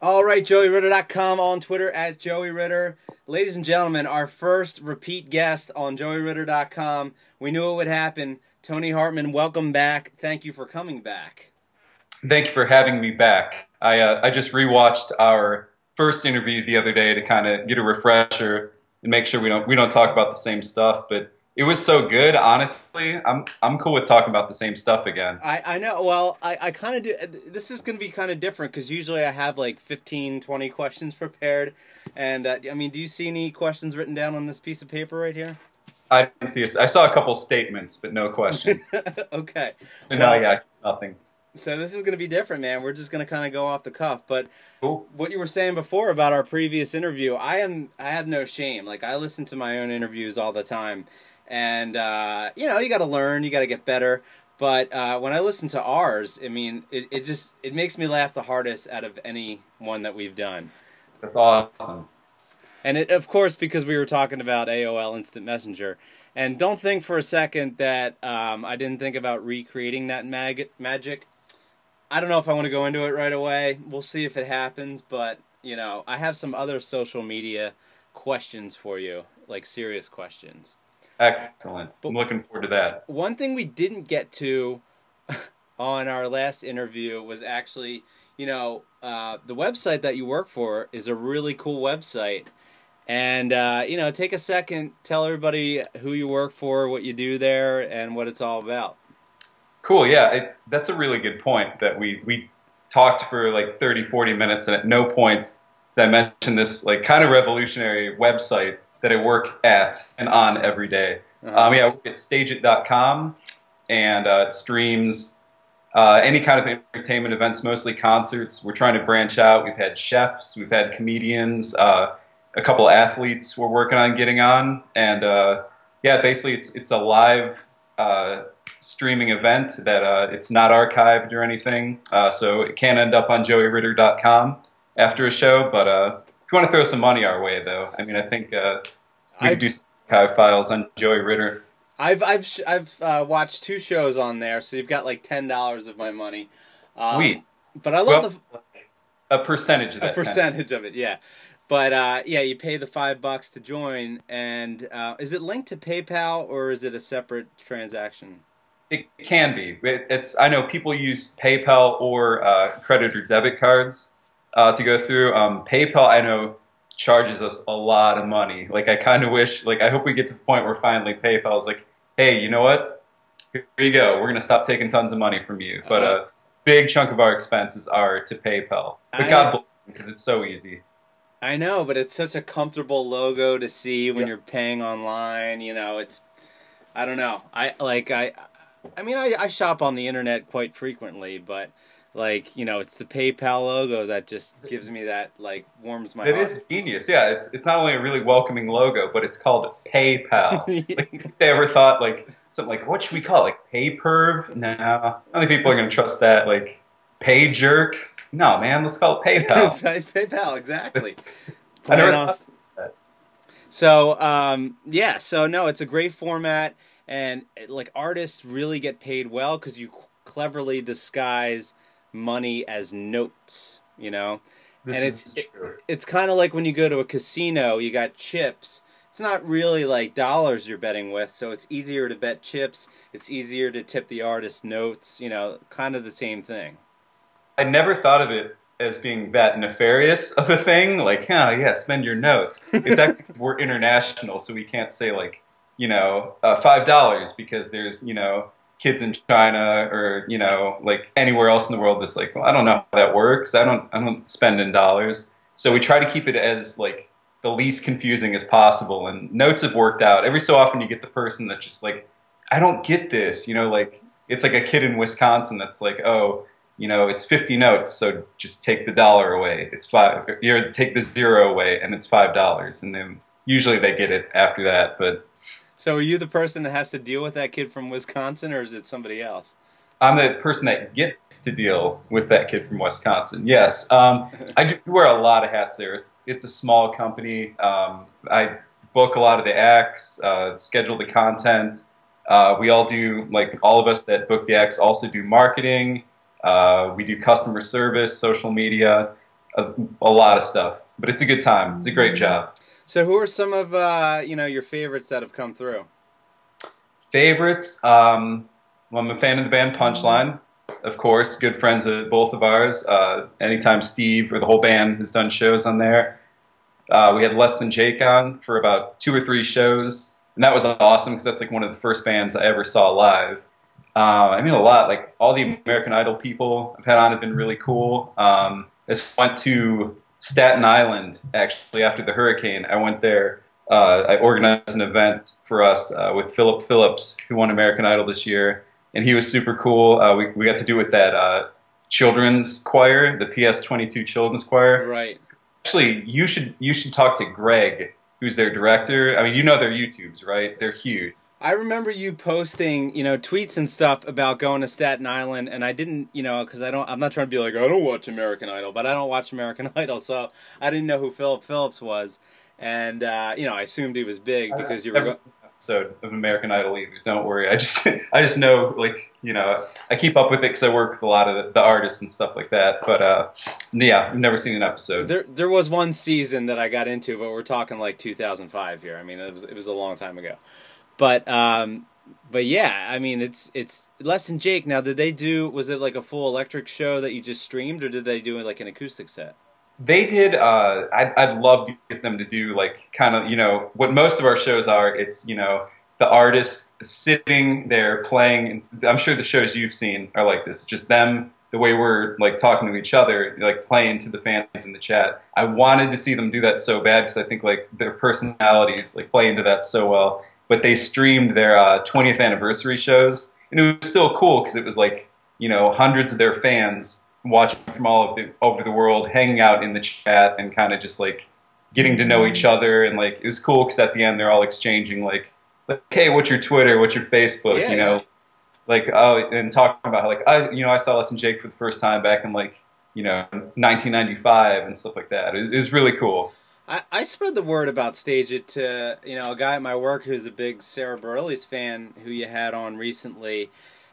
All right, JoeyRitter.com, on Twitter at Joey Ritter. Ladies and gentlemen, our first repeat guest on JoeyRitter.com. We knew it would happen. Tony Hartman, welcome back. Thank you for coming back. Thank you for having me back. I just rewatched our first interview the other day to kind of get a refresher and make sure we don't talk about the same stuff. But it was so good, honestly. I'm cool with talking about the same stuff again. I know. Well, I kind of do. This is going to be kind of different because usually I have like 15, 20 questions prepared. And I mean, do you see any questions written down on this piece of paper right here? I didn't see. I saw a couple statements, but no questions. Okay. No, yeah, I saw nothing. So this is going to be different, man. We're just going to kind of go off the cuff. But Cool. what you were saying before about our previous interview, I have no shame. Like, I listen to my own interviews all the time, and you know, you got to learn, you got to get better. But when I listen to ours, I mean, it makes me laugh the hardest out of any one that we've done. That's awesome. And it, of course, because we were talking about AOL Instant Messenger. And don't think for a second that I didn't think about recreating that magic. I don't know if I want to go into it right away. We'll see if it happens, but, you know, I have some other social media questions for you, like serious questions. Excellent. But I'm looking forward to that. one thing we didn't get to on our last interview was actually, you know, the website that you work for is a really cool website. And, you know, take a second, tell everybody who you work for, what you do there, and what it's all about. Cool, yeah, that's a really good point that we talked for like 30, 40 minutes, and at no point did I mention this like kind of revolutionary website that I work at and on every day. Yeah, I work at stageit.com, and it streams any kind of entertainment events, mostly concerts. We're trying to branch out. We've had chefs, we've had comedians, a couple athletes we're working on getting on, and yeah, basically it's a live streaming event that it's not archived or anything, so it can end up on JoeyRitter.com after a show. But if you want to throw some money our way, though, I mean, I think we could do some archive files on Joey Ritter. I've watched two shows on there, so you've got like $10 of my money. Sweet. But I love a percentage of that. a percentage of it, yeah. But yeah, you pay the $5 to join, and is it linked to PayPal or is it a separate transaction? It can be. I know people use PayPal or credit or debit cards to go through. PayPal, I know, charges us a lot of money. Like, I kind of wish, like, I hope we get to the point where finally PayPal's like, hey, you know what? Here you go. We're going to stop taking tons of money from you. But a big chunk of our expenses are to PayPal. But God bless them, because it's so easy. I know, but it's such a comfortable logo to see when you're paying online. You know, it's, I don't know. I mean, I shop on the internet quite frequently, but, like, you know, it's the PayPal logo that just gives me that, like, warms my heart. It is genius, yeah. It's not only a really welcoming logo, but it's called PayPal. Like, if they ever thought, like, something like, what should we call it? Like, PayPerv? No. I don't think people are going to trust that. Like, Pay Jerk? No, man, let's call it PayPal. PayPal, exactly. I never thought of that. So, yeah, so, no, it's a great format. And, like, artists really get paid well because you cleverly disguise money as notes, you know? It's kind of like when you go to a casino, you got chips. It's not really like dollars you're betting with, so it's easier to bet chips. It's easier to tip the artist notes, you know, kind of the same thing. I never thought of it as being that nefarious of a thing. Like, oh, yeah, spend your notes. It's actually, we're international, so we can't say, like, you know, $5 because there's, you know, kids in China or, you know, like anywhere else in the world that's like, well, I don't know how that works. I don't spend in dollars. So we try to keep it as like the least confusing as possible. And notes have worked out. Every so often you get the person that just like, I don't get this, you know, like it's like a kid in Wisconsin that's like, oh, you know, it's 50 notes, so just take the dollar away. It's five. You take the zero away, and it's $5. And then usually they get it after that, but. So are you the person that has to deal with that kid from Wisconsin, or is it somebody else? I'm the person that gets to deal with that kid from Wisconsin. Yes, I do wear a lot of hats there. It's a small company. I book a lot of the acts, schedule the content. We all do, like all of us that book the acts also do marketing. We do customer service, social media. a lot of stuff. But it's a good time. It's a great job. So who are some of your favorites that have come through? Favorites? Well, I'm a fan of the band Punchline, of course. Good friends of both of ours. Anytime Steve or the whole band has done shows on there. We had Less Than Jake on for about 2 or 3 shows, and that was awesome because that's like one of the first bands I ever saw live. I mean, a lot. Like all the American Idol people I've had on have been really cool. I just went to Staten Island actually after the hurricane. I went there. I organized an event for us with Philip Phillips, who won American Idol this year, and he was super cool. We got to do it with that children's choir, the PS22 children's choir. Right. Actually, you should talk to Greg, who's their director. I mean, you know their YouTubes, right? They're huge. I remember you posting, tweets and stuff about going to Staten Island, and I didn't, because I'm not trying to be like, I don't watch American Idol, but I don't watch American Idol, so I didn't know who Philip Phillips was, and I assumed he was big because you were. Episode of American Idol either. Don't worry. I just know, like, I keep up with it because I work with a lot of the artists and stuff like that. But yeah, I've never seen an episode. There was one season that I got into, but we're talking like 2005 here. I mean, it was a long time ago. But yeah, I mean, it's Less Than Jake. Now, was it like a full electric show that you just streamed, or did they do like an acoustic set? They did. I'd love to get them to do like kind of what most of our shows are. It's the artists sitting there playing. I'm sure the shows you've seen are like this. Just them, the way we're like talking to each other, like playing to the fans in the chat. I wanted to see them do that so bad because I think like their personalities like play into that so well. But they streamed their 20th anniversary shows, and it was still cool because it was like hundreds of their fans watching from all over the world, hanging out in the chat and kind of just like getting to know each other. And like it was cool because at the end they're all exchanging like hey, what's your Twitter, what's your Facebook, like and talking about how like I saw Less Than Jake for the first time back in like 1995 and stuff like that. It was really cool. I spread the word about Stage It to a guy at my work who's a big Sarah Bareilles fan who you had on recently.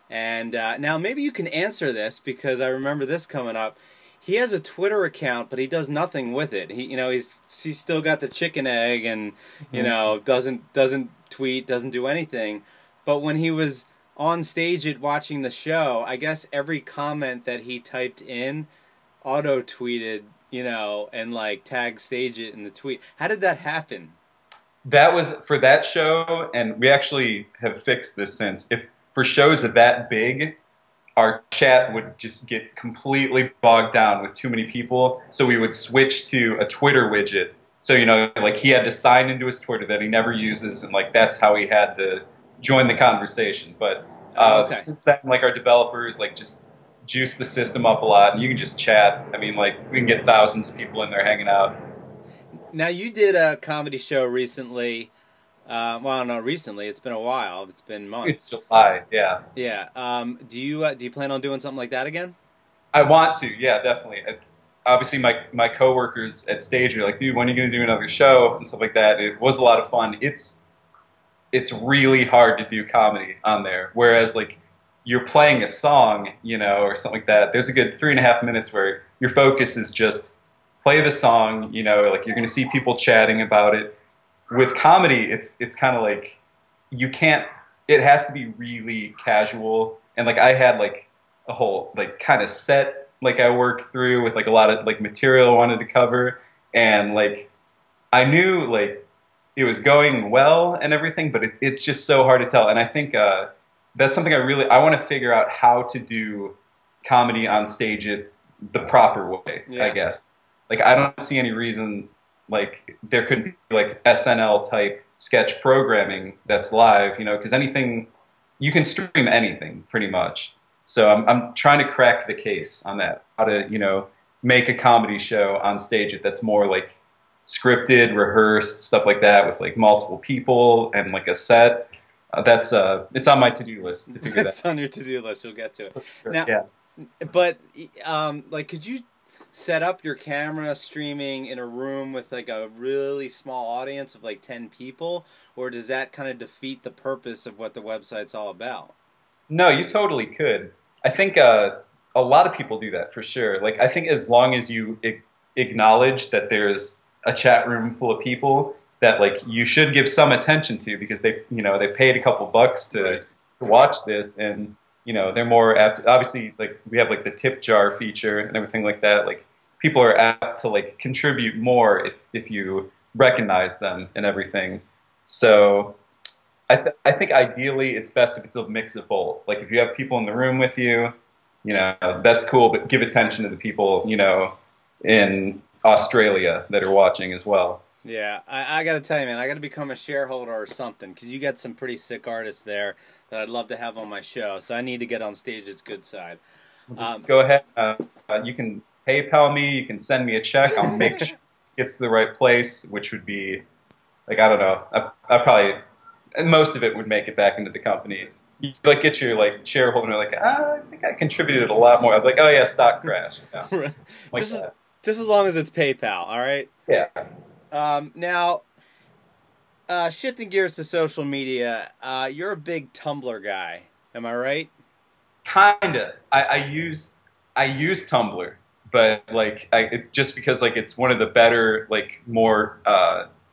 And now maybe you can answer this because I remember this coming up. He has a Twitter account, but he does nothing with it. He's still got the chicken egg, and doesn't tweet, doesn't do anything. But when he was on Stage It watching the show, I guess every comment that he typed in, auto tweeted, and like tagged Stage It in the tweet. How did that happen? That was for that show, and we actually have fixed this since. For shows that big, our chat would just get completely bogged down with too many people, so we would switch to a Twitter widget. So, like he had to sign into his Twitter that he never uses, and like that's how he had to join the conversation. But since then, like our developers like just juice the system up a lot, and you can just chat. I mean, like we can get thousands of people in there hanging out. Now, you did a comedy show recently. Well, not recently. It's been a while. It's been months. It's July, yeah. Yeah. Do you plan on doing something like that again? I want to. Yeah, definitely. Obviously, my coworkers at Stage are like, dude, when are you going to do another show and stuff like that? It was a lot of fun. It's really hard to do comedy on there. Whereas like you're playing a song, or something like that. There's a good 3.5 minutes where your focus is just play the song. Like you're going to see people chatting about it. With comedy, it's kind of like you can't. It has to be really casual, and like I had like a whole like kind of set like I worked through with like a lot of like material I wanted to cover, and like I knew like it was going well and everything, but it's just so hard to tell. And I think that's something I want to figure out how to do comedy on Stage It the proper way. Yeah. I guess like I don't see any reason. Like there could be like SNL type sketch programming that's live, because anything you can stream anything pretty much. So I'm trying to crack the case on that, how to make a comedy show on Stage It that's more like scripted, rehearsed, stuff like that with like multiple people and like a set. It's on my to-do list to figure that. It's on your to-do list. You'll get to it. Sure, now, yeah. But like, could you set up your camera streaming in a room with like a really small audience of like 10 people, or does that kind of defeat the purpose of what the website's all about? No, you totally could. I think a lot of people do that for sure. Like I think as long as you acknowledge that there's a chat room full of people that like you should give some attention to because they paid a couple bucks to watch this, and they're more apt. Obviously, like we have like the tip jar feature and everything like that. Like people are apt to like contribute more if you recognize them and everything. So I think ideally it's best if it's a mix of both. Like if you have people in the room with you, that's cool, but give attention to the people, in Australia that are watching as well. Yeah, I got to tell you, man, I got to become a shareholder or something because you got some pretty sick artists there that I'd love to have on my show. So I need to get on stage's good side. Just go ahead. You can PayPal me. You can send me a check. I'll make sure it gets to the right place, which would be like I don't know. I probably most of it would make it back into the company. You like get your like shareholder like I think I contributed a lot more. I'm like, oh yeah, stock crash. Right. Just as long as it's PayPal, all right. Yeah. Now, shifting gears to social media, you're a big Tumblr guy, am I right? Kinda. I use Tumblr, but like it's just because like it's one of the better like more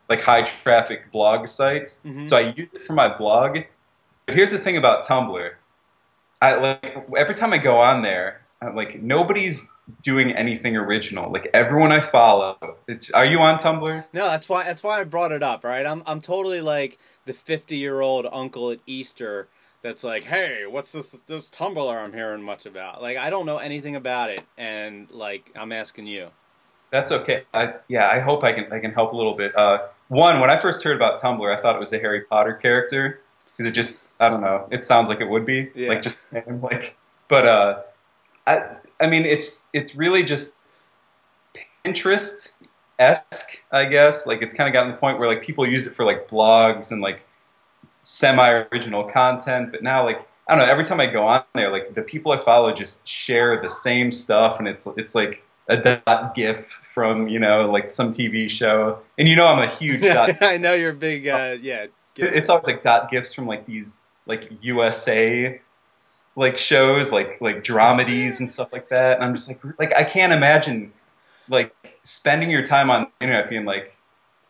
like high traffic blog sites. Mm-hmm. So I use it for my blog. But here's the thing about Tumblr. I like every time I go on there, I'm like nobody's doing anything original. Like everyone I follow, are you on Tumblr? No, that's why I brought it up, right? I'm totally like the 50-year-old uncle at Easter that's like, "Hey, what's this Tumblr I'm hearing much about?" Like I don't know anything about it, and like I'm asking you. That's okay. I hope I can help a little bit. One, when I first heard about Tumblr, I thought it was a Harry Potter character because it just I don't know. It sounds like it would be like just like, but I mean it's really just Pinterest-esque, I guess. Like it's kind of gotten to the point where like people use it for like blogs and like semi-original content, but now like I don't know. Every time I go on there, like the people I follow just share the same stuff, and it's like a dot GIF from like some TV show, and I'm a huge dot. I know you're a big It's always like dot GIFs from like these like USA like shows like dramedies and stuff like that, and I'm just like I can't imagine like spending your time on the internet being like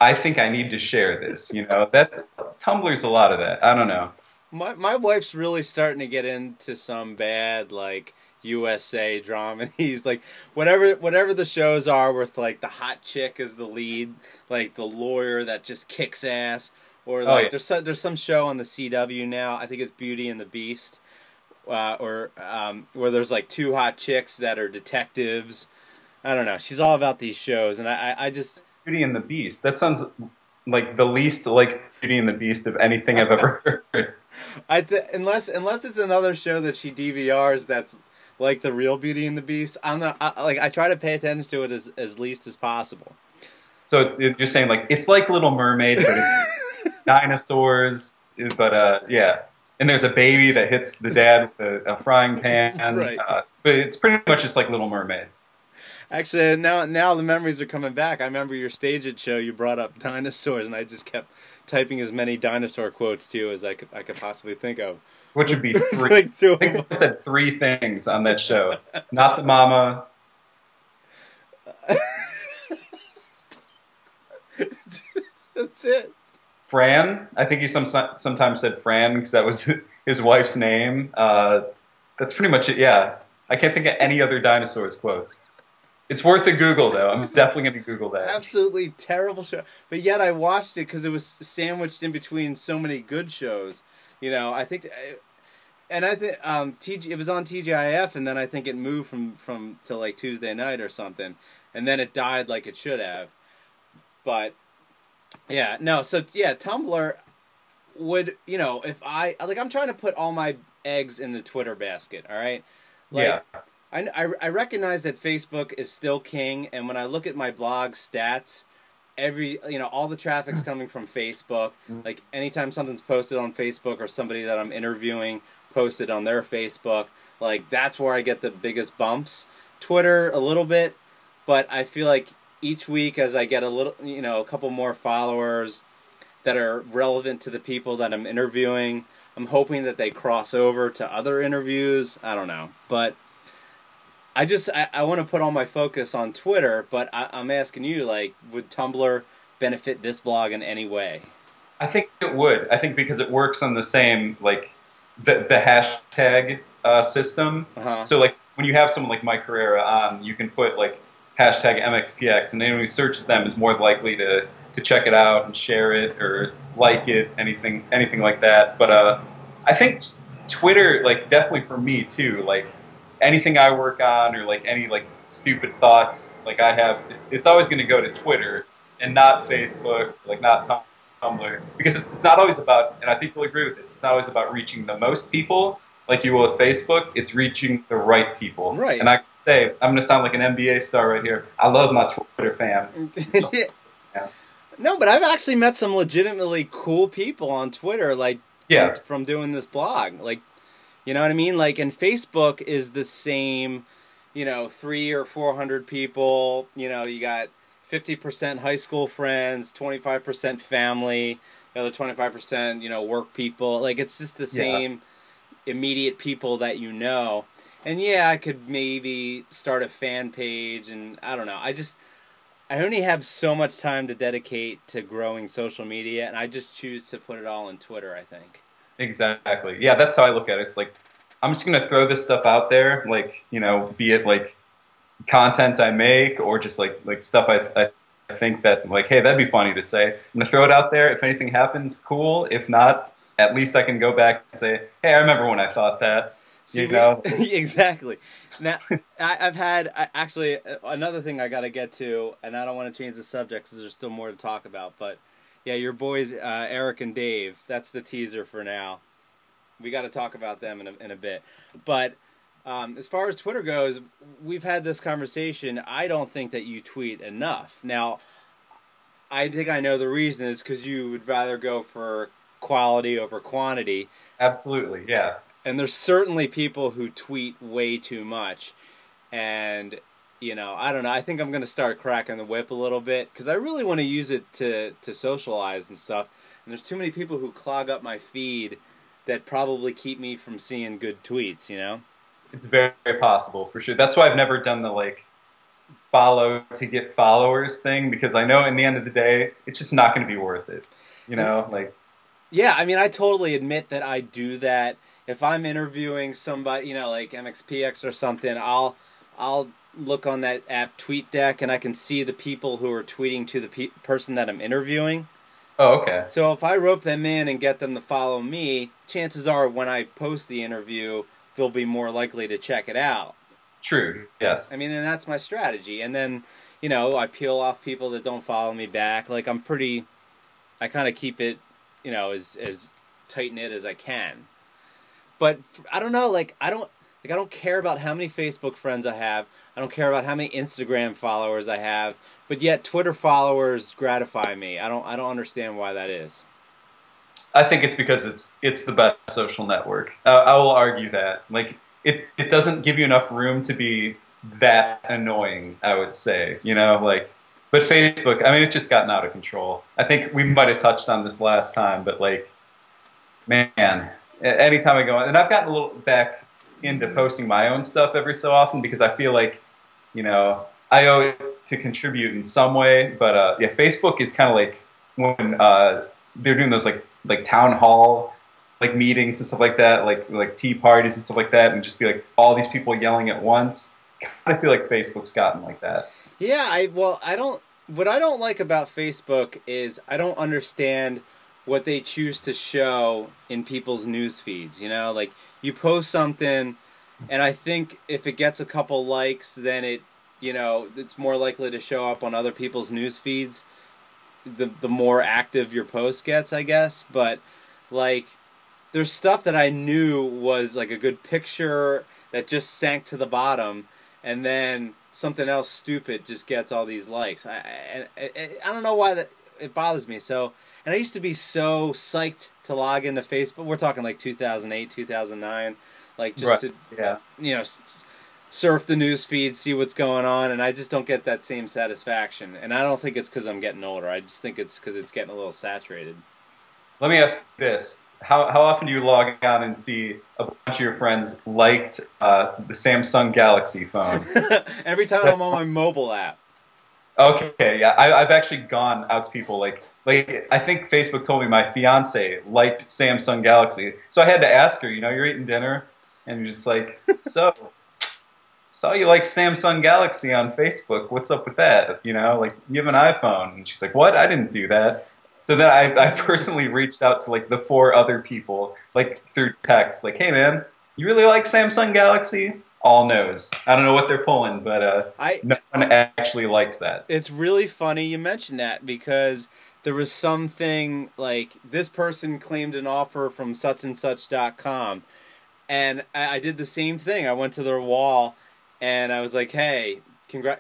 I think I need to share this. That's Tumblr's a lot of that. I don't know. My wife's really starting to get into some bad like USA dramedies, like whatever the shows are with like the hot chick as the lead, like the lawyer that just kicks ass, or like there's some show on the CW now. I think it's Beauty and the Beast, where there's like two hot chicks that are detectives. I don't know. She's all about these shows, and I just Beauty and the Beast. That sounds like the least like Beauty and the Beast of anything I've ever heard. Unless it's another show that she DVRs that's like the real Beauty and the Beast. I try to pay attention to it as least as possible. So you're saying like it's like Little Mermaid, but it's dinosaurs. But yeah, and there's a baby that hits the dad with a frying pan. Right. But it's pretty much just like Little Mermaid. Actually, now the memories are coming back. I remember your Stageit show. You brought up dinosaurs, and I just kept typing as many dinosaur quotes to you as I could possibly think of. Which would be three. Like I think I said 3 things on that show. Not the mama. That's it. Fran. I think he sometimes said Fran because that was his wife's name. That's pretty much it. Yeah, I can't think of any other dinosaurs quotes. It's worth a Google, though. I'm definitely going to Google that. Absolutely terrible show. But yet I watched it because it was sandwiched in between so many good shows. I think... And I think it was on TGIF, and then I think it moved from to like Tuesday night or something, and then it died like it should have. But, yeah, no, so, yeah, Tumblr would, if I'm trying to put all my eggs in the Twitter basket, all right? Like, yeah. I recognize that Facebook is still king, and when I look at my blog stats, all the traffic's coming from Facebook. Like anytime something's posted on Facebook or somebody that I'm interviewing posted on their Facebook, like that's where I get the biggest bumps. Twitter a little bit, but I feel like each week as I get a couple more followers that are relevant to the people that I'm interviewing, I'm hoping that they cross over to other interviews. I don't know, but I want to put all my focus on Twitter, but I'm asking you, like, would Tumblr benefit this blog in any way? I think it would. I think because it works on the same like the hashtag system. Uh-huh. So like when you have someone like Mike Herrera on, you can put like hashtag MXPX, and anyone who searches them is more likely to check it out and share it or like it, anything like that. But I think Twitter, like definitely for me too, like anything I work on or like any like stupid thoughts like I have, it's always going to go to Twitter and not Facebook, like not Tumblr, because it's not always about, and I think you'll agree with this, it's not always about reaching the most people like you will with Facebook, it's reaching the right people. Right. And I say, I'm going to sound like an NBA star right here, I love my Twitter fam. Yeah. No, but I've actually met some legitimately cool people on Twitter, like Yeah. from doing this blog. Like, you know what I mean? Like, and Facebook is the same, 300 or 400 people. You got 50% high school friends, 25% family, the other 25%, work people. Like, it's just the same immediate people that you know. And yeah, I could maybe start a fan page, and I don't know. I only have so much time to dedicate to growing social media, and I just choose to put it all on Twitter, I think. Exactly. Yeah, that's how I look at it. It's like I'm just gonna throw this stuff out there, like be it like content I make or just like stuff I think that like, hey, that'd be funny to say. I'm gonna throw it out there. If anything happens, cool. If not, at least I can go back and say, hey, I remember when I thought that. See, You know? exactly. Now, I've had actually another thing I got to get to, and I don't want to change the subject because there's still more to talk about. But yeah, your boys Eric and Dave. That's the teaser for now. We got to talk about them in a bit. But as far as Twitter goes, we've had this conversation. I don't think that you tweet enough. Now, I think I know the reason is because you would rather go for quality over quantity. Absolutely, yeah. And there's certainly people who tweet way too much. And, I don't know. I think I'm going to start cracking the whip a little bit because I really want to use it to socialize and stuff. And there's too many people who clog up my feed that probably keep me from seeing good tweets. It's very, very possible, for sure. That's why I've never done the, like, follow to get followers thing, because I know in the end of the day, it's just not going to be worth it. Like... Yeah, I mean, I totally admit that I do that. If I'm interviewing somebody, like MXPX or something, I'll look on that app TweetDeck and I can see the people who are tweeting to the person that I'm interviewing. Oh, okay. So if I rope them in and get them to follow me, chances are when I post the interview, they'll be more likely to check it out. True, yes. I mean, and that's my strategy. And then, I peel off people that don't follow me back. Like, I kind of keep it, as tight-knit as I can. But I don't know, like I don't care about how many Facebook friends I have. I don't care about how many Instagram followers I have. But yet Twitter followers gratify me. I don't understand why that is. I think it's because it's the best social network. I will argue that. Like it doesn't give you enough room to be that annoying, I would say. But Facebook, I mean, it's just gotten out of control. I think we might have touched on this last time, but like, man, anytime I go on, and I've gotten a little back into posting my own stuff every so often because I feel like, I owe it to contribute in some way. But yeah, Facebook is kind of like when they're doing those like town hall like meetings and stuff like that, like tea parties and stuff like that, and just be like all these people yelling at once. I feel like Facebook's gotten like that. Yeah, what I don't like about Facebook is I don't understand what they choose to show in people's news feeds. Like you post something, and I think if it gets a couple likes, then it's more likely to show up on other people's news feeds. The more active your post gets, I guess. But like, there's stuff that I knew was like a good picture that just sank to the bottom, and then something else stupid just gets all these likes. I don't know why it bothers me. So, and I used to be so psyched to log into Facebook. We're talking like 2008, 2009, like just to surf the news feed, see what's going on, and I just don't get that same satisfaction. And I don't think it's because I'm getting older. I just think it's because it's getting a little saturated. Let me ask you this: how often do you log on and see a bunch of your friends liked the Samsung Galaxy phone? Every time I'm on my mobile app. Okay, yeah, I've actually gone out to people like I think Facebook told me my fiance liked Samsung Galaxy, so I had to ask her. You're eating dinner, and you're just like, so saw you like Samsung Galaxy on Facebook. What's up with that? Like you have an iPhone, and she's like, what? I didn't do that. So then I personally reached out to like the four other people, like through text, like, hey man, you really like Samsung Galaxy? All knows. I don't know what they're pulling, but I no one actually liked that. It's really funny you mentioned that because there was something like this person claimed an offer from such and such.com, and I did the same thing. I went to their wall and I was like, hey,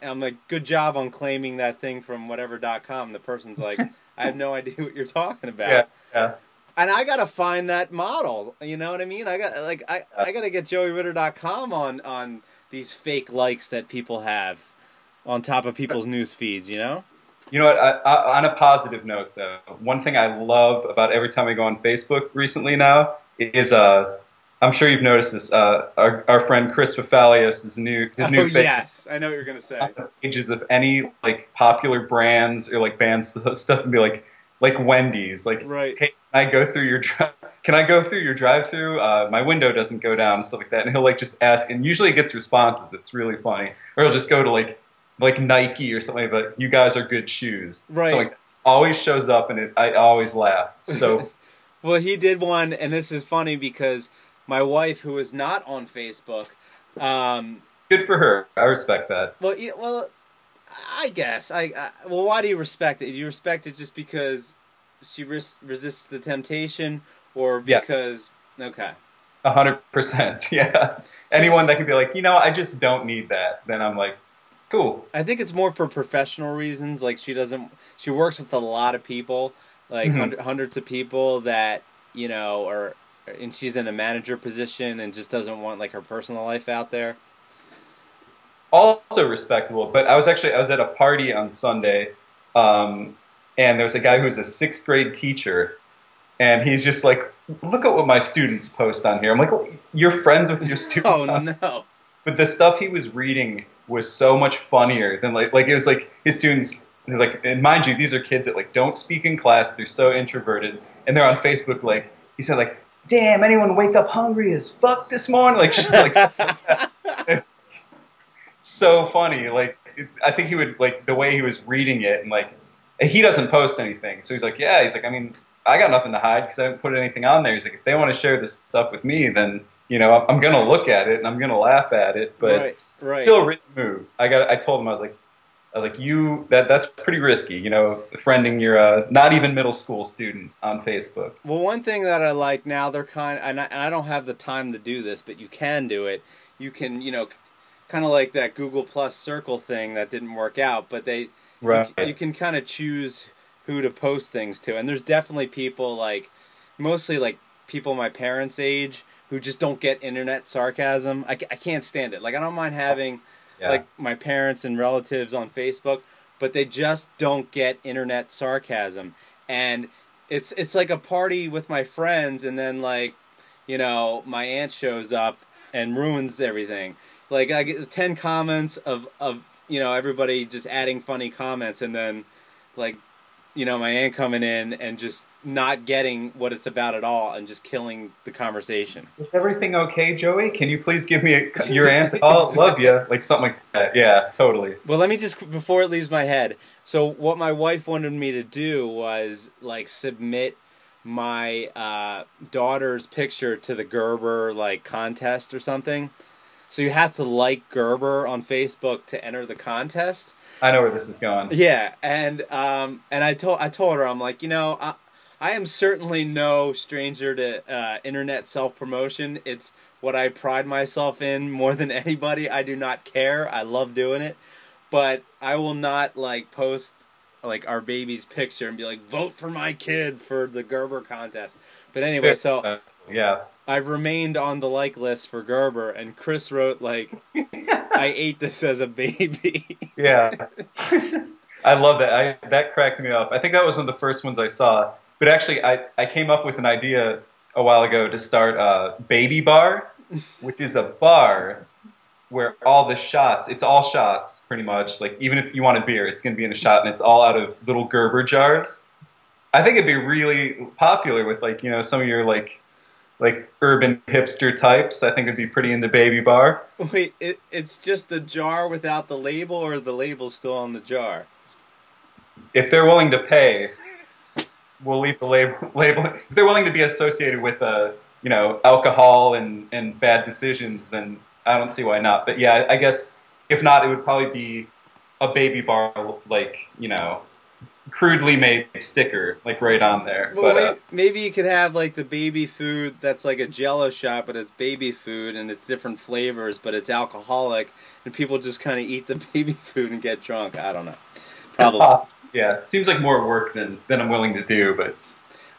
I'm like, good job on claiming that thing from whatever.com. The person's like, I have no idea what you're talking about. Yeah, yeah. And I gotta find that model. You know what I mean? I gotta get joeyritter.com on these fake likes that people have on top of people's news feeds. You know what? On a positive note, though, one thing I love about every time I go on Facebook recently now is I'm sure you've noticed this. Our friend Chris Fafalios' his new Facebook yes, I know what you're gonna say. pages of any like popular brands or like bands stuff and be like Wendy's, like, Right. hey, can I go through your drive-through? My window doesn't go down and stuff like that. And he'll like just ask, and usually he gets responses. It's really funny. Or he'll just go to like Nike or something, but you guys are good shoes. Right. So like always shows up, and I always laugh. So Well, he did one, and this is funny because my wife, who is not on Facebook, good for her. I respect that. well, I guess well, why do you respect it? Do you respect it just because she resists the temptation, or because okay, 100%, yeah. Anyone that could be like, I just don't need that. Then I'm like, cool. I think it's more for professional reasons. Like she works with a lot of people, like hundreds of people that and she's in a manager position and just doesn't want like her personal life out there. Also respectable, but I was at a party on Sunday, and there was a guy who was a 6th grade teacher, and he's just like, look at what my students post on here. I'm like, well, you're friends with your students. Oh no! But the stuff he was reading was so much funnier than like it was like his students. He's like, and mind you, these are kids that like don't speak in class. They're so introverted, and they're on Facebook. Like he said, like, damn, anyone wake up hungry as fuck this morning? Like, just, like so funny. Like, I think he would like the way he was reading it, and like he doesn't post anything, so he's like, yeah, he's like, I mean, I got nothing to hide because I didn't put anything on there. He's like, if they want to share this stuff with me, then I'm gonna look at it and I'm gonna laugh at it, but right. Still a risky move. I told him I was like that's pretty risky, friending your not even middle school students on Facebook. Well, one thing that I like now, they're and I don't have the time to do this, but you can do it. You can, kind of like that Google Plus Circle thing that didn't work out, but you can kind of choose who to post things to, and there's definitely people mostly like people my parents' age who just don't get internet sarcasm. I can't stand it. Like, I don't mind having like my parents and relatives on Facebook, but they just don't get internet sarcasm. And it's like a party with my friends, and then like, my aunt shows up and ruins everything. Like, I get 10 comments of everybody just adding funny comments, and then like, my aunt coming in and just not getting what it's about at all and just killing the conversation. Is everything okay, Joey? Can you please give me your aunt? I'll love you. Like something like that. Yeah, totally. Well, let me just, before it leaves my head. So what my wife wanted me to do was like submit my daughter's picture to the Gerber like contest or something. So you have to like Gerber on Facebook to enter the contest. I know where this is going. Yeah, and I told her, I'm like, I am certainly no stranger to internet self-promotion. It's what I pride myself in more than anybody. I do not care. I love doing it, but I will not like post like our baby's picture and be like, vote for my kid for the Gerber contest. But anyway, so yeah. I've remained on the like list for Gerber, and Chris wrote like, I ate this as a baby. Yeah. I love that. That cracked me up. I think that was one of the first ones I saw. But actually, I came up with an idea a while ago to start Baby Bar, which is a bar where all the shots, it's all shots pretty much. Like even if you want a beer, it's going to be in a shot, and it's all out of little Gerber jars. I think it'd be really popular with like some of your like urban hipster types. I think it'd be pretty into Baby Bar. Wait, it's just the jar without the label, or the label's still on the jar? If they're willing to pay, we'll leave the label. If they're willing to be associated with alcohol and bad decisions, then I don't see why not. But yeah, I guess if not, it would probably be a Baby Bar, like crudely made sticker, like right on there. Well, but maybe you could have like the baby food that's like a Jello shot, but it's baby food and it's different flavors, but it's alcoholic, and people just kind of eat the baby food and get drunk. I don't know. Probably. Yeah, it seems like more work than I'm willing to do. But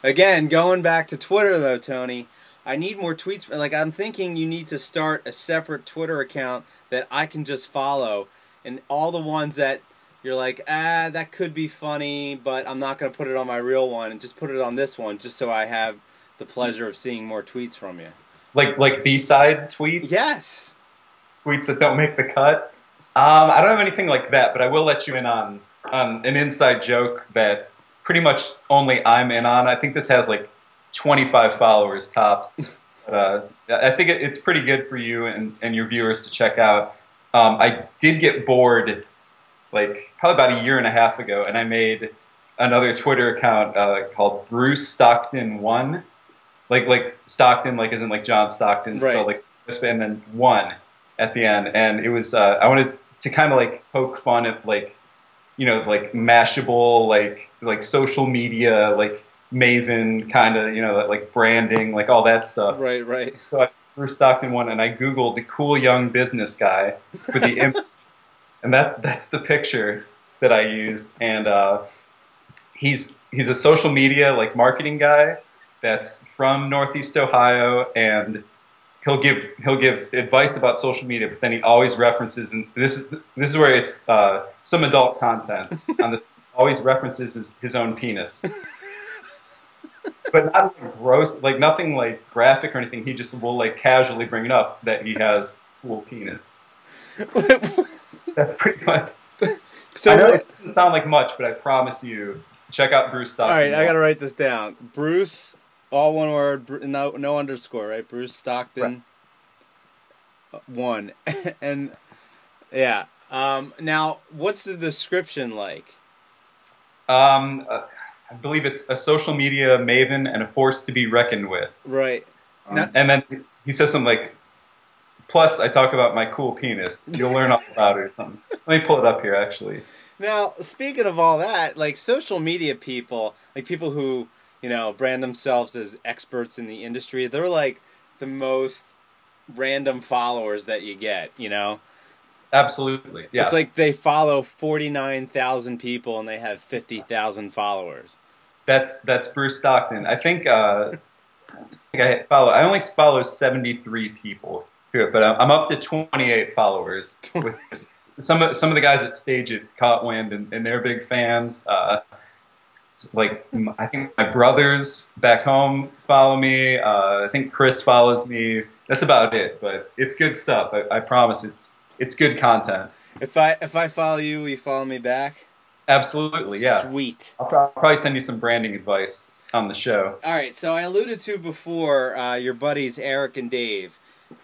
again, going back to Twitter though, Tony, I need more tweets. Like I'm thinking you need to start a separate Twitter account that I can just follow, and all the ones that you're like, that could be funny, but I'm not going to put it on my real one, and just put it on this one, just so I have the pleasure of seeing more tweets from you. Like B-side tweets? Yes. Tweets that don't make the cut? I don't have anything like that, but I will let you in on an inside joke that pretty much only I'm in on. I think this has like 25 followers tops. But, I think it's pretty good for you and your viewers to check out. I did get bored like probably about a year and a half ago, and I made another Twitter account called Bruce Stockton 1, like Stockton, like as in like John Stockton, right. So like and then 1 at the end, and it was I wanted to kind of like poke fun at like like Mashable, like social media, like Maven kind of like branding, like all that stuff. Right. So I Bruce Stockton 1, and I googled the cool young business guy for the image. And that's the picture that I used, and he's a social media like marketing guy that's from Northeast Ohio, and he'll give advice about social media, but then he always references, and this is where it's some adult content on this. Always references his own penis, but not like gross, like nothing like graphic or anything. He just will like casually bring it up that he has a cool penis. That's pretty much. So I know it doesn't sound like much, but I promise you, check out Bruce Stockton. All right, I gotta write this down. Bruce, all one word, no underscore, right? Bruce Stockton, right. 1, and yeah. Now, what's the description like? I believe it's a social media maven and a force to be reckoned with. Right. And then he says something like, plus, I talk about my cool penis. You'll learn all about it or something. Let me pull it up here, actually. Now, speaking of all that, like social media people, like people who, brand themselves as experts in the industry, they're like the most random followers that you get, Absolutely, yeah. It's like they follow 49,000 people and they have 50,000 followers. That's Bruce Stockton. I think I only follow 73 people. But I'm up to 28 followers. With some of the guys that stage it caught wind, and they're big fans. Like I think my brothers back home follow me. I think Chris follows me. That's about it. But it's good stuff. I promise. It's good content. If I follow you, will you follow me back? Absolutely, yeah. Sweet. I'll probably send you some branding advice on the show. All right. So I alluded to before your buddies Eric and Dave,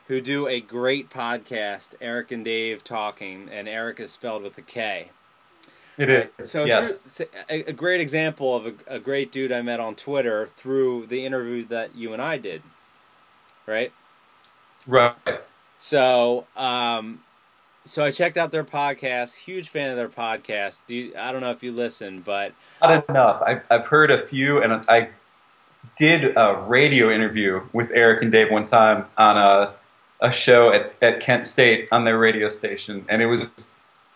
who do a great podcast, Eric and Dave Talking, and Eric is spelled with a K. It is, so yes. A great example of a great dude I met on Twitter through the interview that you and I did, right? Right. So, so I checked out their podcast, huge fan of their podcast. I don't know if you listen, but... Not enough. I've heard a few, and I did a radio interview with Eric and Dave one time on a show at Kent State on their radio station, and it was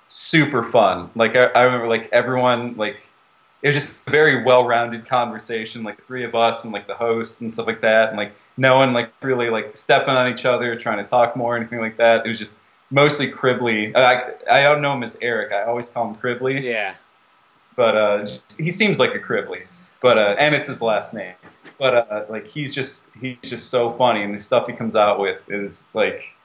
super fun. Like I remember, like everyone, like it was just a very well-rounded conversation, like the three of us and like the host and stuff like that, and like no one like really like stepping on each other, trying to talk more or anything like that. It was just mostly Cribley. I don't know him as Eric. I always call him Cribley. Yeah. But he seems like a Cribley. But and it's his last name. But like he's just so funny, and the stuff he comes out with is like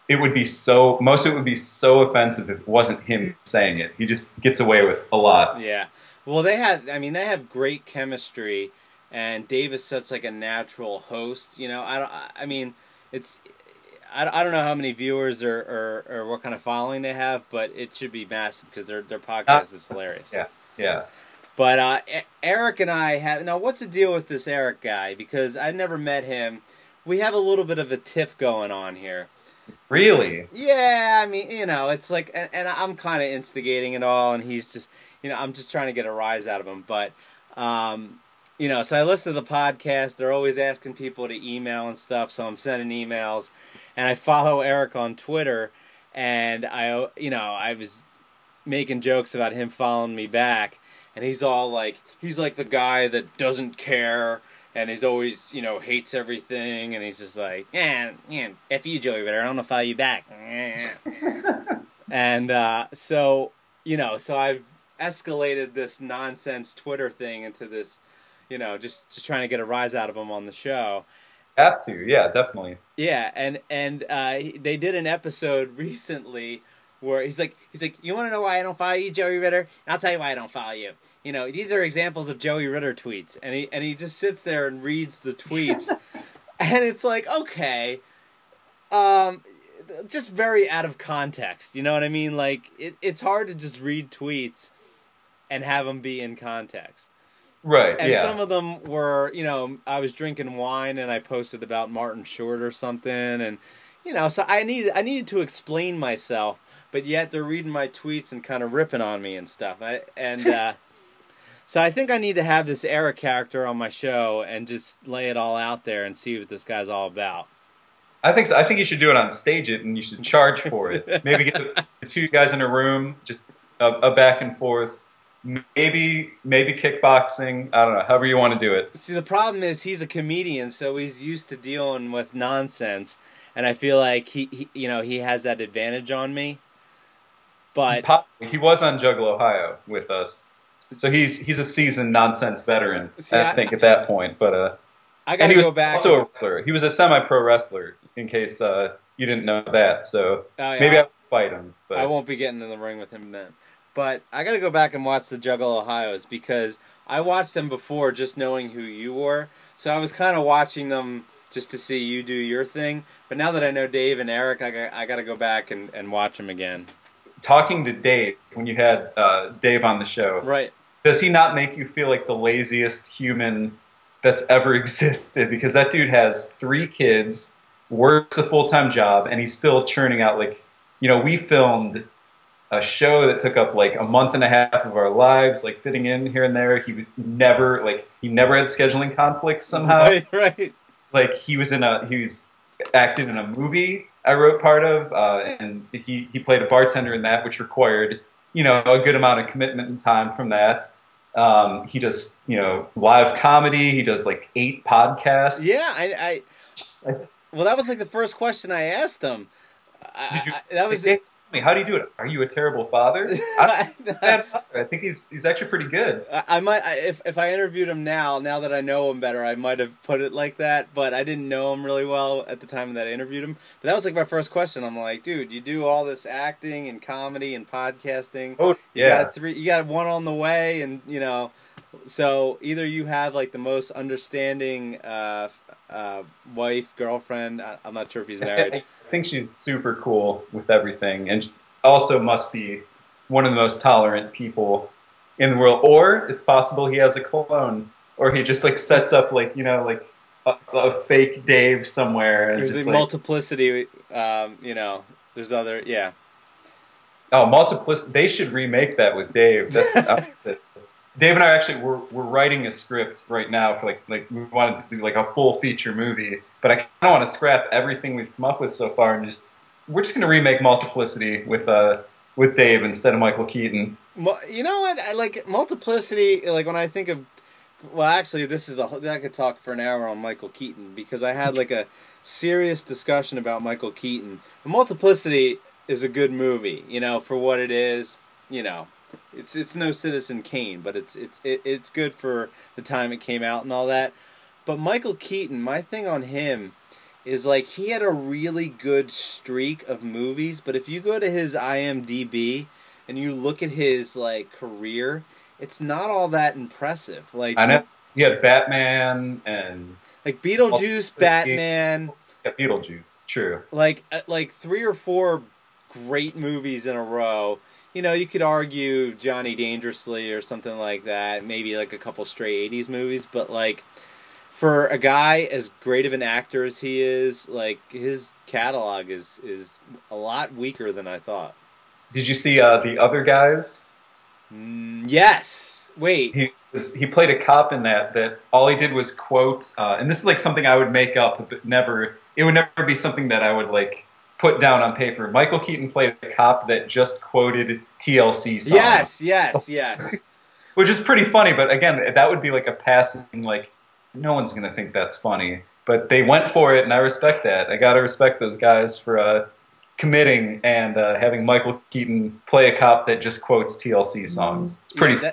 it would be so most of it would be so offensive if it wasn't him saying it. He just gets away with a lot. Yeah. Well, they have great chemistry, and Dave is such like a natural host. I mean, it's I don't know how many viewers or what kind of following they have, but it should be massive because their podcast is hilarious. Yeah, yeah. But Eric and I have now. What's the deal with this Eric guy? Because I never met him. We have a little bit of a tiff going on here. Really? Yeah, I mean, it's like, and I'm kind of instigating it all, and he's just, I'm just trying to get a rise out of him. But, so I listen to the podcast. They're always asking people to email and stuff, so I'm sending emails, and I follow Eric on Twitter, and I was making jokes about him following me back, and he's like the guy that doesn't care. And he's always, hates everything, and he's just like, F you, Joey Ritter, I don't know if I'll follow you back. And so I've escalated this nonsense Twitter thing into this, just trying to get a rise out of him on the show. Have to, yeah, definitely. Yeah, and they did an episode recently where he's like, you want to know why I don't follow you, Joey Ritter? I'll tell you why I don't follow you. These are examples of Joey Ritter tweets, and he just sits there and reads the tweets, and it's like, okay, just very out of context. You know what I mean? Like it's hard to just read tweets and have them be in context. Right. And yeah. some of them were, I was drinking wine and I posted about Martin Short or something, and so I needed to explain myself. But yet they're reading my tweets and kind of ripping on me and stuff. So I think I need to have this Eric character on my show and just lay it all out there and see what this guy's all about. I think so. I think you should do it on stage and you should charge for it. Maybe get the two guys in a room, just a back and forth. Maybe kickboxing. I don't know. However you want to do it. See, the problem is he's a comedian, so he's used to dealing with nonsense, and I feel like he has that advantage on me. But he was on Juggle Ohio with us, so he's a seasoned nonsense veteran. See, I think at that point. But I got to go back. Also a wrestler. He was a semi-pro wrestler. In case you didn't know that, so maybe I'll fight him. But I won't be getting in the ring with him then. But I got to go back and watch the Juggle Ohio's because I watched them before, just knowing who you were. So I was kind of watching them just to see you do your thing. But now that I know Dave and Eric, I got to go back and watch them again. Talking to Dave, when you had Dave on the show, right? Does he not make you feel like the laziest human that's ever existed? Because that dude has 3 kids, works a full-time job, and he's still churning out we filmed a show that took up like a month and a half of our lives, like fitting in here and there. He never had scheduling conflicts somehow. Right. Like he was acted in a movie I wrote part of, and he played a bartender in that, which required, a good amount of commitment and time from that. He does, live comedy. He does like 8 podcasts. Yeah, well, that was like the first question I asked him. How do you do it? Are you a terrible father? I think he's actually pretty good. I might, if I interviewed him now that I know him better, I might have put it like that. But I didn't know him really well at the time that I interviewed him. But that was like my first question. I'm like, dude, you do all this acting and comedy and podcasting. Oh yeah. You got 1 on the way, and so either you have like the most understanding wife, girlfriend. I'm not sure if he's married. I think she's super cool with everything, and also must be one of the most tolerant people in the world. Or it's possible he has a clone, or he just like sets up a fake Dave somewhere. And there's just, multiplicity. There's other Oh, multiplicity! They should remake that with Dave. That's Dave and I actually we're writing a script right now for like we wanted to do like a full feature movie, but I kind of want to scrap everything we've come up with so far and we're just gonna remake Multiplicity with Dave instead of Michael Keaton. You know what? I like Multiplicity. Like when I think of, well, actually, I could talk for an hour on Michael Keaton because I had like a serious discussion about Michael Keaton. Multiplicity is a good movie, for what it is, It's no Citizen Kane, but it's good for the time it came out and all that. But Michael Keaton, my thing on him is like he had a really good streak of movies, but if you go to his IMDb and you look at his like career, it's not all that impressive. I know he had Batman and Like Beetlejuice, Batman, yeah, Beetlejuice. True. like 3 or 4 great movies in a row. You know, you could argue Johnny Dangerously or something like that, maybe like a couple stray 80s movies, but like for a guy as great of an actor as he is, like his catalog is a lot weaker than I thought. Did you see The Other Guys? Yes. Wait. He played a cop in that all he did was quote, and this is like something I would make up, but it would never be something that I would like put down on paper. Michael Keaton played a cop that just quoted TLC songs. Yes. Which is pretty funny, but again, that would be like a passing, like, no one's going to think that's funny. But they went for it, and I respect that. I got to respect those guys for committing and having Michael Keaton play a cop that just quotes TLC songs. It's pretty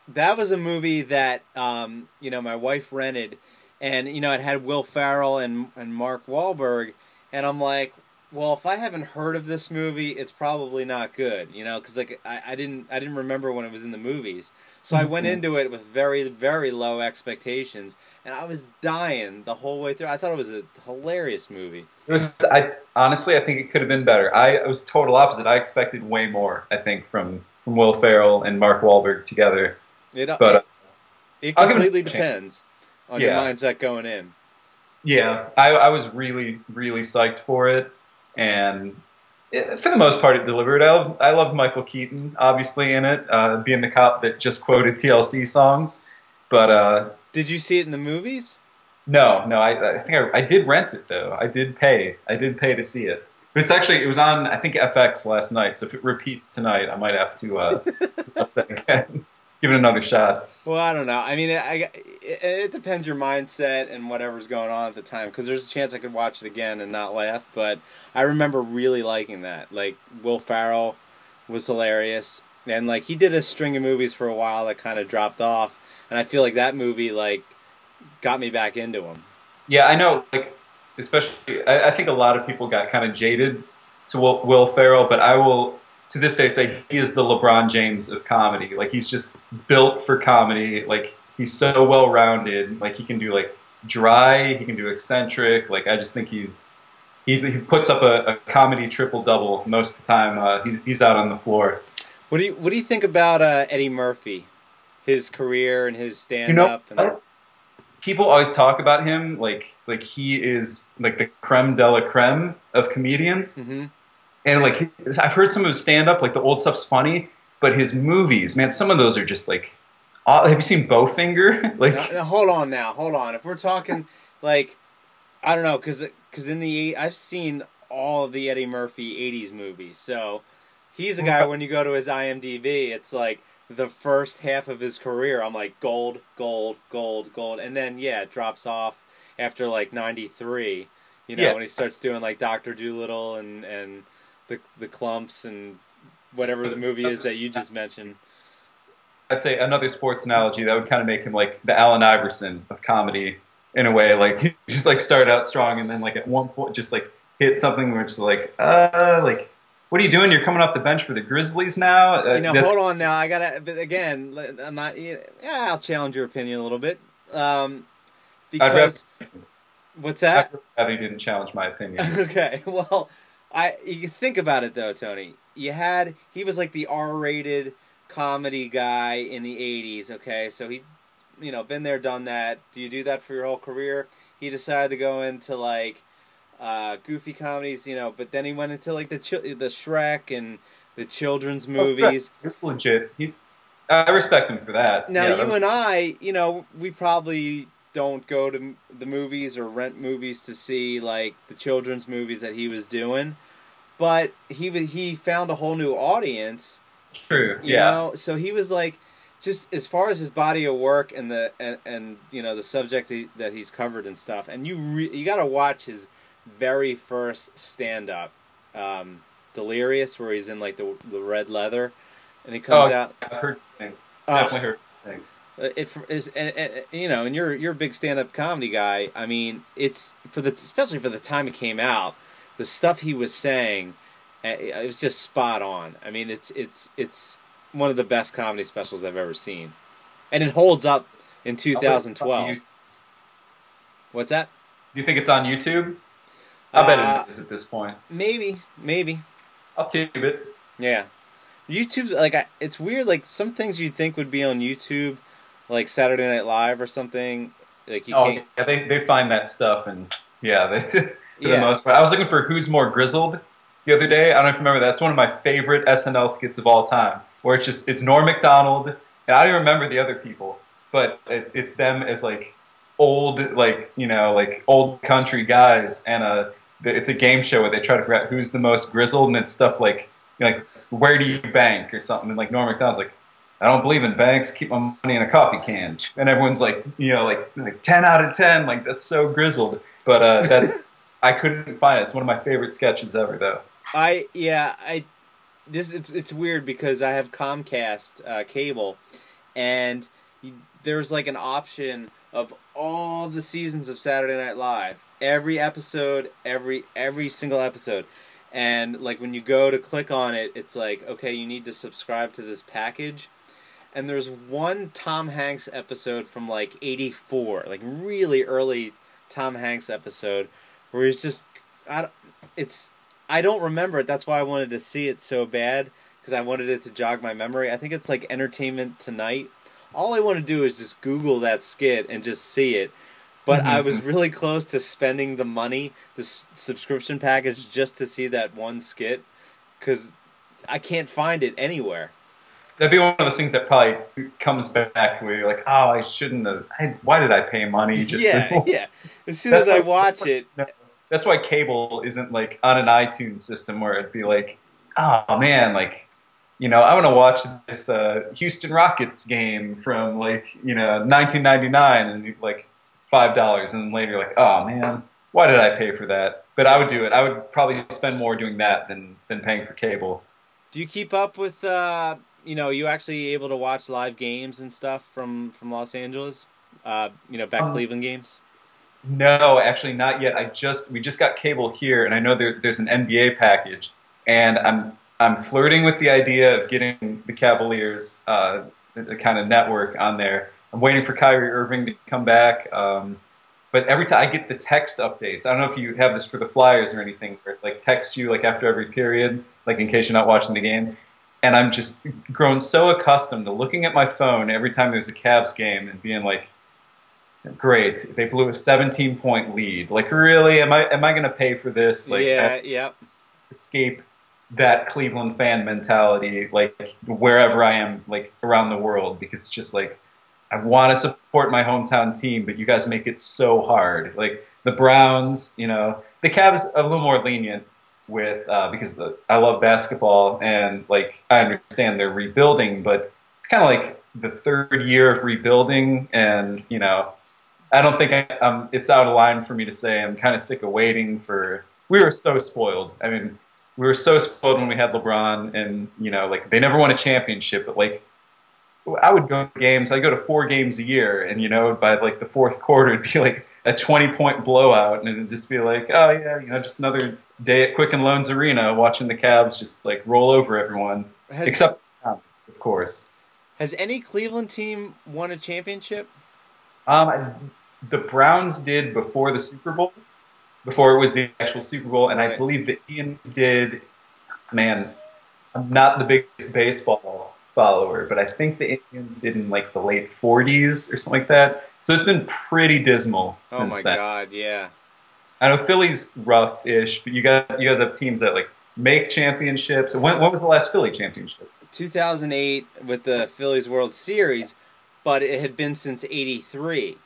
that was a movie that, my wife rented, and, it had Will Ferrell and Mark Wahlberg, and I'm like, well, if I haven't heard of this movie, it's probably not good, because like I didn't remember when it was in the movies, so I went into it with very, very low expectations, and I was dying the whole way through. I thought it was a hilarious movie. Honestly, I think it could have been better. It was total opposite. I expected way more. I think from Will Ferrell and Mark Wahlberg together. It completely depends on your mindset going in. Yeah, I was really, really psyched for it. And for the most part, it delivered. I loved Michael Keaton, obviously, in it, being the cop that just quoted TLC songs. But did you see it in the movies? No. I think I did rent it though. I did pay to see it. But it was on I think FX last night. So if it repeats tonight, I might have to watch that again. Give it another shot. Well, I don't know. I mean, it depends your mindset and whatever's going on at the time. Because there's a chance I could watch it again and not laugh. But I remember really liking that. Like, Will Ferrell was hilarious. And, like, he did a string of movies for a while that kind of dropped off. And I feel like that movie, like, got me back into him. Yeah, I know. Like, especially, I think a lot of people got kind of jaded to Will Ferrell. But I will, to this day, say he is the LeBron James of comedy. Like, he's just built for comedy. Like, he's so well-rounded. Like, he can do, like, dry. He can do eccentric. Like, I just think he puts up a comedy triple-double most of the time. He's out on the floor. What do you think about Eddie Murphy? His career and his stand-up? People always talk about him like he is, like, the creme de la creme of comedians. Mm-hmm. And, like, I've heard some of his stand-up, like, the old stuff's funny, but his movies, man, some of those are just, like, have you seen Bowfinger? Like, now, hold on. If we're talking, like, I don't know, because I've seen all of the Eddie Murphy 80s movies, so he's a guy, when you go to his IMDb, it's, like, the first half of his career, I'm like, gold, and then, it drops off after, like, 93, when he starts doing, like, Dr. Dolittle and the Clumps and whatever the movie is that you just mentioned. I'd say another sports analogy that would kind of make him like the Allen Iverson of comedy in a way. Like, he just, like, started out strong and then, like, at one point just, like, hit something which is like, what are you doing? You're coming off the bench for the Grizzlies now? Hold on now. I gotta, but again, I'm not, I'll challenge your opinion a little bit. Because, what's that? I'd rather you didn't challenge my opinion. Okay, well, you think about it though, Tony. He was like the R-rated comedy guy in the 80s, okay? So he, been there, done that. Do you do that for your whole career? He decided to go into, like, goofy comedies, but then he went into, like, the Shrek and the children's movies. It's legit. I respect him for that. Now, and I, we probably don't go to the movies or rent movies to see, like, the children's movies that he was doing, but he found a whole new audience. True. You know, so he was, like, just as far as his body of work and the subject that he's covered and stuff, and you got to watch his very first stand-up, Delirious, where he's in, like, the red leather, and he comes out. I've heard things. Definitely heard. Thanks. It is, you know, and you're a big stand-up comedy guy. I mean, it's especially for the time it came out, the stuff he was saying, it was just spot on. I mean, it's one of the best comedy specials I've ever seen, and it holds up in 2012. What's that? Do you think it's on YouTube? I bet it is at this point. Maybe. I'll tube it. Yeah, YouTube's like it's weird. Like some things you'd think would be on YouTube, like Saturday Night Live or something. Like you can't. Yeah, they find that stuff, and yeah, they, for the most part. I was looking for Who's More Grizzled the other day. I don't know if you remember. That's one of my favorite SNL skits of all time, where it's Norm Macdonald, and I don't even remember the other people, but it's them as like old, like, you know, like old country guys, and it's a game show where they try to figure out who's the most grizzled, and it's stuff like, you know, like, where do you bank or something, and like Norm Macdonald's like, I don't believe in banks, keep my money in a coffee can, and everyone's like, you know, like 10 out of 10, like that's so grizzled, but that I couldn't find it. It's one of my favorite sketches ever, though. It's weird because I have Comcast cable, and there's like an option of all the seasons of Saturday Night Live, every episode, every single episode, and like when you go to click on it, it's like, okay, you need to subscribe to this package, and there's one Tom Hanks episode from like '84, like really early Tom Hanks episode, where he's just, I don't remember it. That's why I wanted to see it so bad, because I wanted it to jog my memory. I think it's like Entertainment Tonight. All I want to do is just Google that skit and just see it. But I was really close to spending the money, the subscription package, just to see that one skit, because I can't find it anywhere. That'd be one of those things that probably comes back where you're like, oh, I shouldn't have. Why did I pay money? Yeah. As soon as I watch it. That's why cable isn't like on an iTunes system where it'd be like, oh man, like, you know, I want to watch this Houston Rockets game from like, you know, 1999, and like $5, and then later you're like, oh man, why did I pay for that? But I would do it. I would probably spend more doing that than paying for cable. Do you keep up with, you know, you actually able to watch live games and stuff from Los Angeles? You know, Cleveland games? No, actually not yet. We just got cable here, and I know there's an NBA package, and I'm flirting with the idea of getting the Cavaliers the kind of network on there. I'm waiting for Kyrie Irving to come back, but every time I get the text updates, I don't know if you have this for the Flyers or anything, where it like texts you like after every period, like in case you're not watching the game. And I'm just grown so accustomed to looking at my phone every time there's a Cavs game and being like, great, they blew a 17-point lead. Like, really? Am I going to pay for this? Like, escape that Cleveland fan mentality, like wherever I am, like around the world, because it's just like, I want to support my hometown team, but you guys make it so hard. Like the Browns, you know, the Cavs a little more lenient with because I love basketball, and like I understand they're rebuilding, but it's kind of like the third year of rebuilding, and you know, I don't think it's out of line for me to say I'm kind of sick of waiting for. We were so spoiled. I mean, we were so spoiled when we had LeBron, and you know, like they never won a championship, but like I would go to games. I go to 4 games a year, and you know, by like the fourth quarter, it'd be like a 20-point blowout, and it'd just be like, oh yeah, you know, just another day at Quicken Loans Arena watching the Cavs just like roll over everyone, except of course. Has any Cleveland team won a championship? The Browns did before the Super Bowl, before it was the actual Super Bowl, and I believe the Indians did. Man, I'm not the biggest baseball follower, but I think the Indians did in like the late 40s or something like that. So it's been pretty dismal since then. Oh my God, yeah. I know Philly's rough-ish, but you guys have teams that like make championships. When was the last Philly championship? 2008 with the Phillies World Series, but it had been since '83.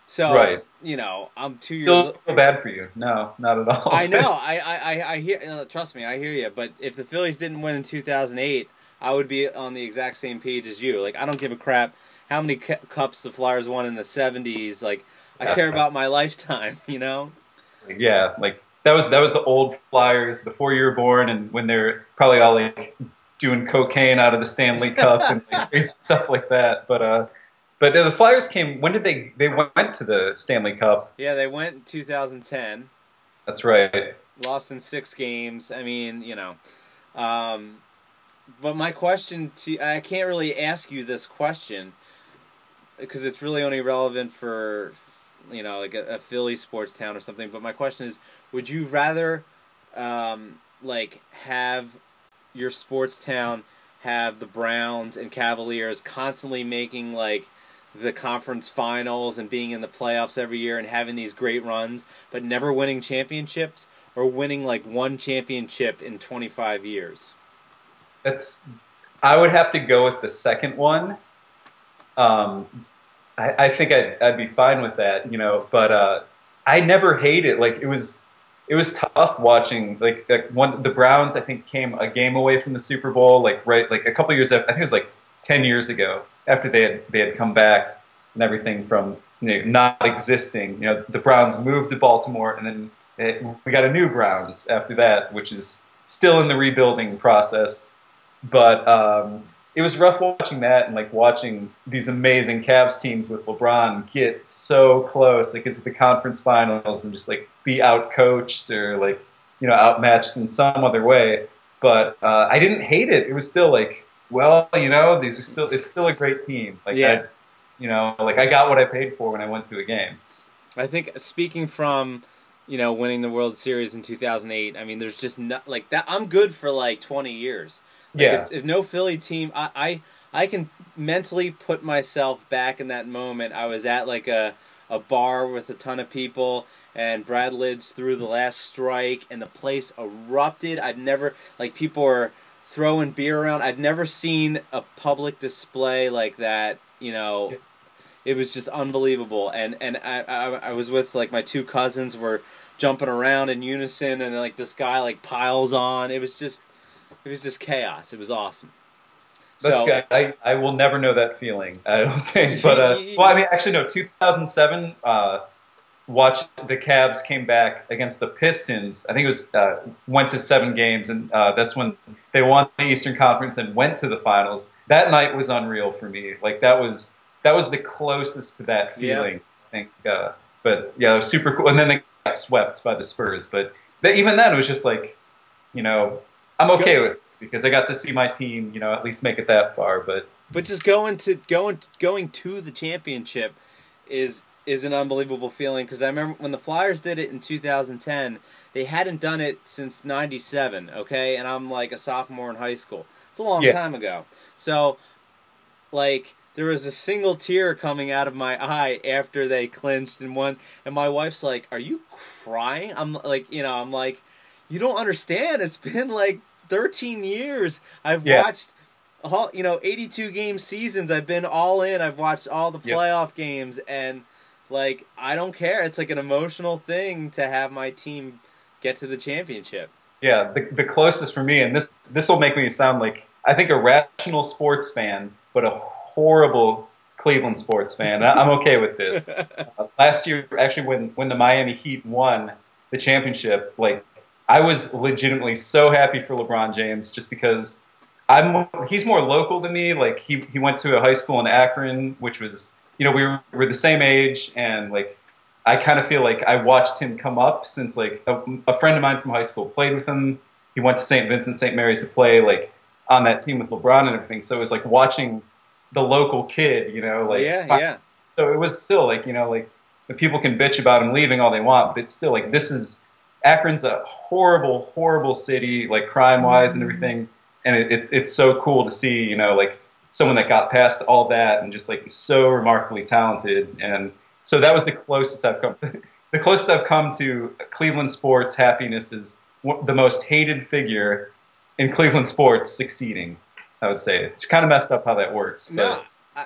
So, right. You know, I'm 2 years old. Feel bad for you. No, not at all. I know. I hear. Trust me, I hear you. But if the Phillies didn't win in 2008, I would be on the exact same page as you. Like, I don't give a crap how many cups the Flyers won in the 70s. Like, I care about my lifetime, you know? Yeah, like, that was the old Flyers before you were born, and when they're probably all, like, doing cocaine out of the Stanley Cup and like, crazy stuff like that. But the Flyers came. When did they went to the Stanley Cup? Yeah, they went in 2010. That's right. Lost in 6 games. I mean, but my question I can't really ask you this question because it's really only relevant for, like a Philly sports town or something. But my question is, would you rather, like, have your sports town have the Browns and Cavaliers constantly making, like, the conference finals and being in the playoffs every year and having these great runs, but never winning championships, or winning, like, one championship in 25 years? I would have to go with the second one. I think I'd be fine with that, but I never hated, like, it was tough watching, like the Browns, I think, came a game away from the Super Bowl, like a couple of years after, I think it was like 10 years ago, after they had come back and everything from not existing. The Browns moved to Baltimore, and then we got a new Browns after that, which is still in the rebuilding process. But it was rough watching that, and like watching these amazing Cavs teams with LeBron get so close, like, into the conference finals, and just like be outcoached or like outmatched in some other way. But I didn't hate it. It was still like, well, it's still a great team. Like, yeah. Like, I got what I paid for when I went to a game. I think, speaking from, winning the World Series in 2008, I mean, there's just not, like, that. I'm good for like 20 years. Like, Yeah. If no Philly team, I can mentally put myself back in that moment. I was at like a bar with a ton of people, and Brad Lidge threw the last strike, and the place erupted. I'd never, like, people were throwing beer around. I'd never seen a public display like that. It was just unbelievable. And I was with, like, my 2 cousins were jumping around in unison, and like this guy like piles on. It was just chaos. It was awesome. That's good. I will never know that feeling, I don't think. But well, I mean, actually, no. 2007. Watch the Cavs came back against the Pistons. I think it was went to 7 games, and that's when they won the Eastern Conference and went to the finals. That night was unreal for me. Like, that was the closest to that feeling. Yeah. I think. But yeah, it was super cool. And then they got swept by the Spurs. But even then, it was just like, I'm okay with it because I got to see my team, at least make it that far. But just going to the championship is an unbelievable feeling, because I remember when the Flyers did it in 2010, they hadn't done it since '97. Okay, and I'm like a sophomore in high school. It's a long time ago. So, like, there was a single tear coming out of my eye after they clinched and won, and my wife's like, "Are you crying?" I'm like, I'm like, "You don't understand. It's been like 13 years. I've watched all, 82 game seasons. I've been all in. I've watched all the playoff games, and like, I don't care. It's like an emotional thing to have my team get to the championship." Yeah, the closest for me, and this will make me sound like, I think, a rational sports fan, but a horrible Cleveland sports fan. I'm okay with this. Last year, actually, when the Miami Heat won the championship, like, I was legitimately so happy for LeBron James, just because he's more local to me. Like, he went to a high school in Akron, which was, we were the same age, and like, I kind of feel like I watched him come up since, like, a friend of mine from high school played with him. He went to St. Vincent, St. Mary's to play, like, on that team with LeBron and everything. So it was like watching the local kid, like, yeah. So it was still like, like, the people can bitch about him leaving all they want, but it's still like, Akron's a horrible, horrible city, like, crime-wise and everything, and it's so cool to see, like, someone that got past all that and just, like, so remarkably talented. And so that was the closest I've come. The closest I've come to Cleveland sports happiness is the most hated figure in Cleveland sports succeeding, I would say. It's kind of messed up how that works. But. No,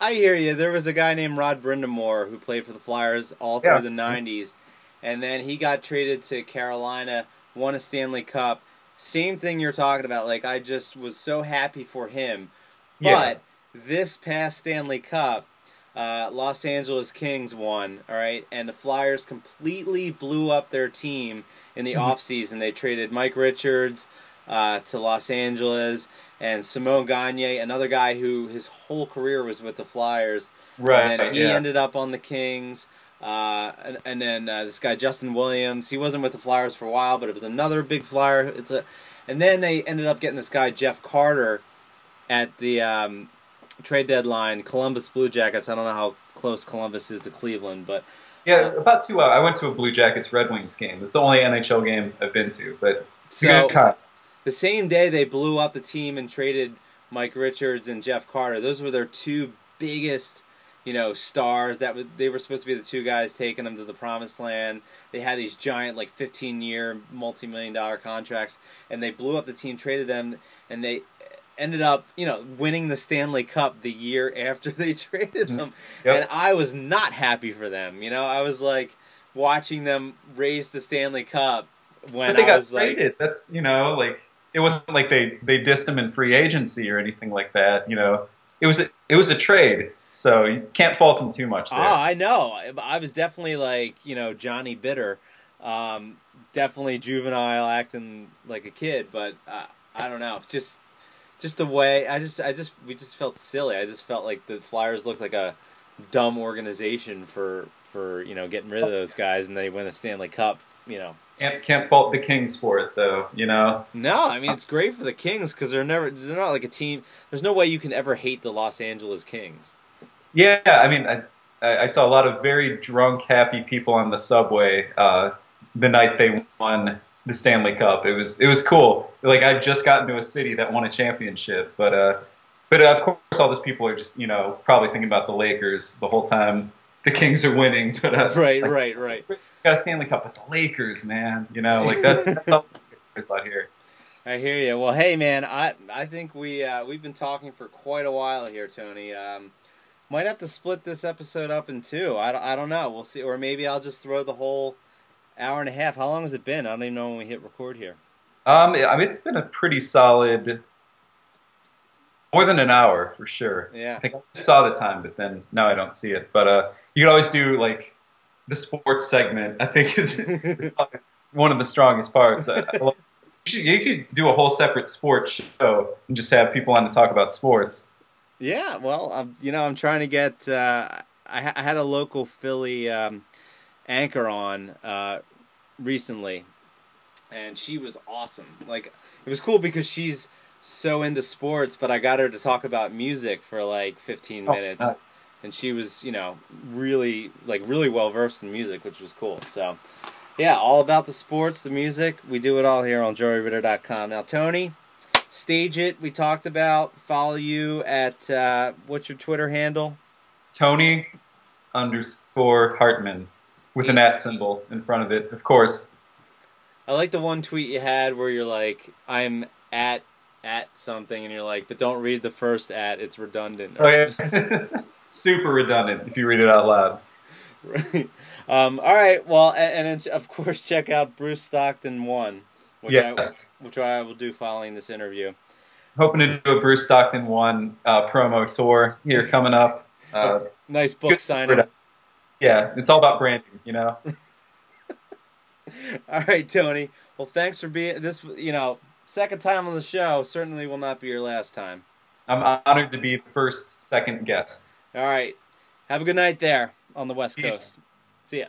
I hear you. There was a guy named Rod Brindamore who played for the Flyers all through the 90s, and then he got traded to Carolina, won a Stanley Cup. Same thing you're talking about. Like, I just was so happy for him. But this past Stanley Cup, Los Angeles Kings won, all right? And the Flyers completely blew up their team in the offseason. They traded Mike Richards, to Los Angeles, and Simon Gagne, another guy who his whole career was with the Flyers. Right. And then he yeah. ended up on the Kings. And then this guy Justin Williams, he wasn't with the Flyers for a while, but it was another big Flyer. And then they ended up getting this guy Jeff Carter at the trade deadline. Columbus Blue Jackets. I don't know how close Columbus is to Cleveland, but Yeah, about 2 hours. I went to a Blue Jackets Red Wings game. It's the only NHL game I've been to, but it's a good time. The same day they blew up the team and traded Mike Richards and Jeff Carter. Those were their two biggest, stars. They were supposed to be the two guys taking them to the promised land. They had these giant, 15-year, multi-million-dollar contracts, and they blew up the team, traded them, and they ended up, winning the Stanley Cup the year after they traded them. Yep. And I was not happy for them. I was watching them raise the Stanley Cup when But they I got was traded. That's it wasn't like they dissed him in free agency or anything like that. It was a trade, so you can't fault him too much there. Oh, I know. I was definitely Johnny Bitter, definitely juvenile, acting like a kid. But I don't know, just the way we just felt silly. I just felt like the Flyers looked like a dumb organization for getting rid of those guys, and they win a Stanley Cup. Can't fault the Kings for it though. No, I mean it's great for the Kings because they're not like a team. There's no way you can ever hate the Los Angeles Kings. Yeah, I mean, I saw a lot of very drunk, happy people on the subway the night they won the Stanley Cup. It was cool. I've just gotten to a city that won a championship, but of course all those people are just probably thinking about the Lakers the whole time the Kings are winning. But Right. Got a Stanley Cup with the Lakers, man. That's all there's out here. I hear you. Well, hey, man, I think we've been talking for quite a while here, Tony. Might have to split this episode up in two. I don't know. We'll see. Or maybe I'll just throw the whole hour and a half. How long has it been? I don't even know when we hit record here. I mean, it's been a pretty solid, more than an hour for sure. Yeah. I think I saw the time, but then now I don't see it. But you could always do the sports segment. I think is one of the strongest parts. You could do a whole separate sports show and just have people on to talk about sports. Yeah, well, I'm trying to get. I had a local Philly anchor on recently, and she was awesome. It was cool because she's so into sports, but I got her to talk about music for 15 minutes, nice. and she was really well versed in music, which was cool. So, yeah, all about the sports, the music. We do it all here on JoeyRitter.com. Now, Tony. Stage It, we talked about. Follow you at, what's your Twitter handle? Tony_Hartman with an @ symbol in front of it, of course. I like the one tweet you had where you're like, I'm at something, and you're like, but don't read the first at, it's redundant. Oh, yeah. Super redundant if you read it out loud. Right. All right, well, and of course, check out Bruce Stockton 1. Which I will do following this interview. Hoping to do a Bruce Stockton 1 promo tour here coming up. Nice book signing. Yeah, it's all about branding, All right, Tony. Well, thanks for being this. Second time on the show. Certainly will not be your last time. I'm honored to be the second guest. All right. Have a good night there on the West Coast. See ya.